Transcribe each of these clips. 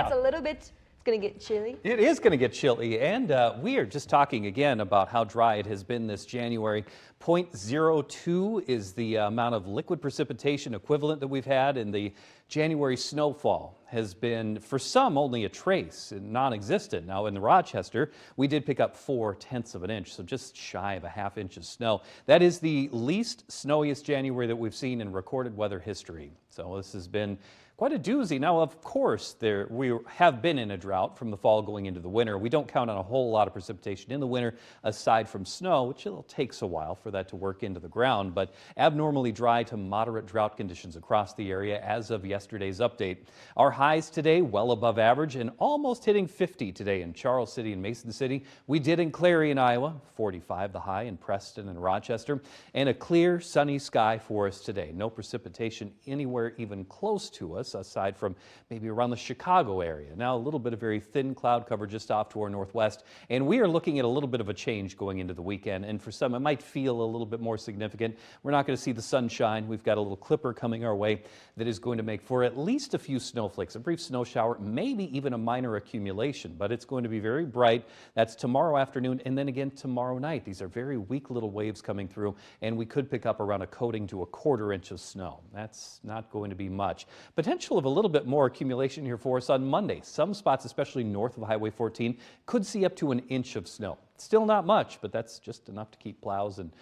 it's a little bit, it's going to get chilly. It is going to get chilly, and we are just talking again about how dry it has been this January. 0.02 is the amount of liquid precipitation equivalent that we've had, and the January snowfall has been, for some, only a trace and non-existent. Now in Rochester, we did pick up 0.4 of an inch, so just shy of a ½ inch of snow. That is the least snowiest January that we've seen in recorded weather history. So this has been quite a doozy. Now, of course, we have been in a drought from the fall going into the winter. We don't count on a whole lot of precipitation in the winter aside from snow, which takes a while for that to work into the ground, but abnormally dry to moderate drought conditions across the area as of yesterday's update. Our highs today well above average and almost hitting 50 today in Charles City and Mason City. We did in Clarion, Iowa, 45 the high in Preston and Rochester, and a clear sunny sky for us today. No precipitation anywhere even close to us, aside from maybe around the Chicago area. Now a little bit of very thin cloud cover just off to our northwest, and we are looking at a little bit of a change going into the weekend, and for some it might feel a little bit more significant. We're not going to see the sunshine. We've got a little clipper coming our way that is going to make for at least a few snowflakes, a brief snow shower, maybe even a minor accumulation, but it's going to be very bright. That's tomorrow afternoon and then again tomorrow night. These are very weak little waves coming through, and we could pick up around a coating to a ¼ inch of snow. That's not going to be much. Potential of a little bit more accumulation here for us on Monday. Some spots, especially north of Highway 14, could see up to an inch of snow. Still not much, but that's just enough to keep plows and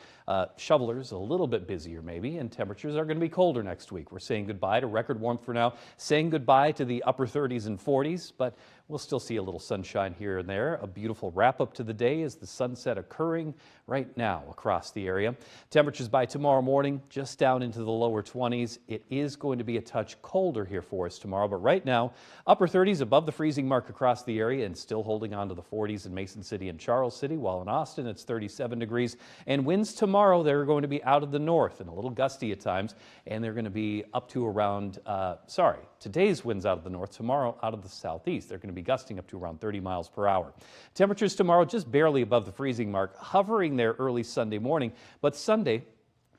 shovelers a little bit busier maybe, and temperatures are going to be colder next week. We're saying goodbye to record warmth for now, saying goodbye to the upper 30s and 40s, but we'll still see a little sunshine here and there. A beautiful wrap up to the day as the sunset occurring right now across the area. Temperatures by tomorrow morning just down into the lower 20s. It is going to be a touch colder here for us tomorrow, but right now upper 30s above the freezing mark across the area and still holding on to the 40s in Mason City and Charles City, while in Austin it's 37 degrees. And winds tomorrow, they're going to be out of the north and a little gusty at times, and they're going to be up to around, today's winds out of the north, tomorrow out of the southeast. They're going to be gusting up to around 30 miles per hour. Temperatures tomorrow just barely above the freezing mark, hovering there early Sunday morning, but Sunday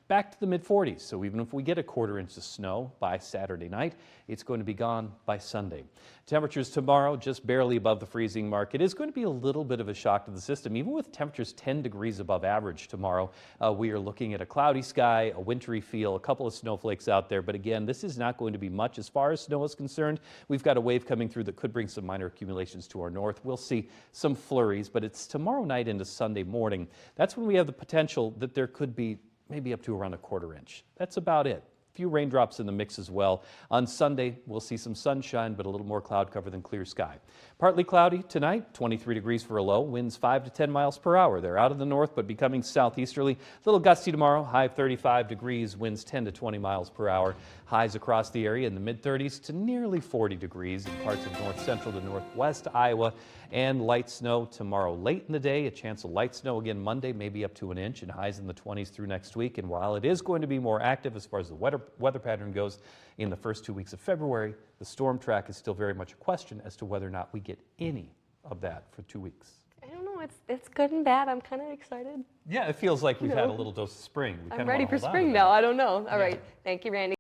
back to the mid-40s. So even if we get a ¼ inch of snow by Saturday night, it's going to be gone by Sunday. Temperatures tomorrow just barely above the freezing mark. It is going to be a little bit of a shock to the system. Even with temperatures 10 degrees above average tomorrow, we are looking at a cloudy sky, a wintry feel, a couple of snowflakes out there. But again, this is not going to be much as far as snow is concerned. We've got a wave coming through that could bring some minor accumulations to our north. We'll see some flurries, but it's tomorrow night into Sunday morning. That's when we have the potential that there could be maybe up to around a ¼ inch. That's about it. A few raindrops in the mix as well. On Sunday, we'll see some sunshine, but a little more cloud cover than clear sky. Partly cloudy tonight, 23 degrees for a low, winds 5 to 10 miles per hour. They're out of the north, but becoming southeasterly. A little gusty tomorrow, high of 35 degrees, winds 10 to 20 miles per hour. Highs across the area in the mid-30s to nearly 40 degrees in parts of north central to northwest Iowa, and light snow tomorrow late in the day. A chance of light snow again Monday, maybe up to an inch, and highs in the 20s through next week. And while it is going to be more active as far as the weather pattern goes in the first 2 weeks of February, the storm track is still very much a question as to whether or not we get any of that for 2 weeks. I don't know, it's good and bad. I'm kind of excited. Yeah, it feels like we've had a little dose of spring. I'm ready for spring now. I don't know. All right. Thank you, Randy.